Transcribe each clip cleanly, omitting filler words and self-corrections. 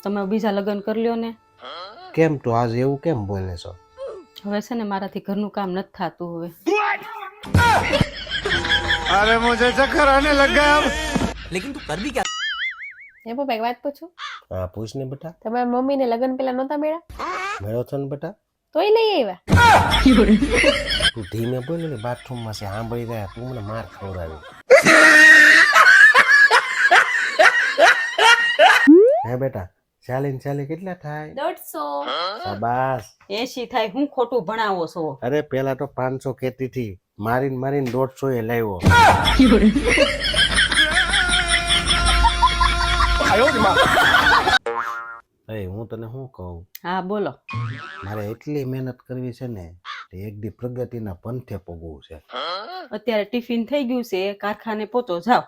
તમે બીજા લગ્ન કરી લ્યો ને. કેમ તું આજ એવું કેમ બોલે છો? હવે છે ને મારાથી ઘરનું કામ નથી થતું હવે. अरे मुझे चक्कर आने लग गया अब। लेकिन तू कर भी क्या? એ પપ્પા એક વાત પૂછું? હા પૂછ ને બેટા. તમારા મમ્મીને લગ્ન પેલા નહોતા મળ્યા? મેળો છો ને બેટા? તોય લઈ આવ્યા. તું ધીમે બોલ ને, બાથરૂમમાં છે સાંભળી રહ્યા, તું મને માર ખવડાવી. હે બેટા, ચાલી કેટલા થાય? 150. શાબાશ. 80 થાય, હું ખોટું ભણાવો છો? અરે પેલા તો 500 કહેતી હતી, મારીને 150 એ લાવ્યો. હું તને શું કહું? હા બોલો. મારે એટલી મહેનત કરવી છે ને, એક દી પ્રગતિના પંથે પગવું છે. અત્યારે ટિફિન થઈ ગયું છે, કારખાને પહોંચો જાઓ.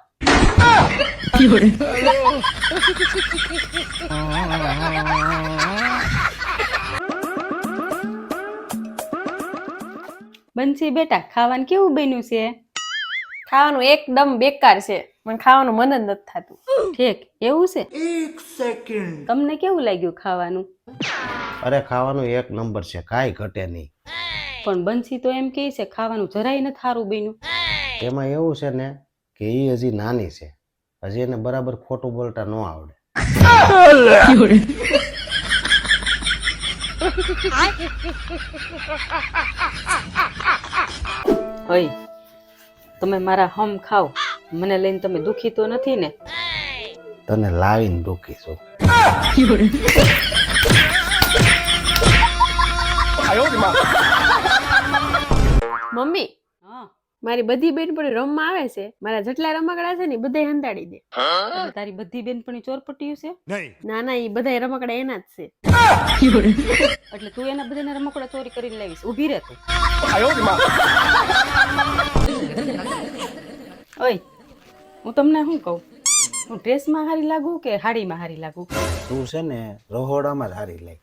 બંસી બેટા, ખાવાનું કેવું બન્યું છે? ખાવાનું એકદમ બેકાર છે, મને ખાવાનું મન જ નથી થતું. ઠીક એવું છે? તમને કેવું લાગ્યું ખાવાનું? અરે ખાવાનું એક નંબર છે, કાંઈ ઘટે નહીં. પણ બંસી તો એમ કહે છે ખાવાનું જરાય નથી સારું બન્યું. એમાં એવું છે ને કે એ હજી નાની છે, હજી એને બરાબર ખોટું બોલતા ન આવડે. ઓય, તમે મારા હમ ખાવ, મને લઈને તમે દુખી તો નથી ને? તને લાવીને દુખી છું. મમ્મી, હા, મારી બધી બેનપણી રમવા આવે છે, મારા જેટલા રમકડા છે ને બધા હંતાડી દે. એટલે તારી બધી બેનપણી ચોરપટીયું છે? ના ના, એ બધા રમકડા એના જ છે. એટલે તું એના બધાના રમકડા ચોરી કરીને લાવીશ. ઊભી રહે તું. ઓય, હું તમને શું કહું, હું ડ્રેસમાં હારી લાગુ કે હાડીમાં હારી લાગુ? તું છે ને રહોડામાં જ હારી લાગ.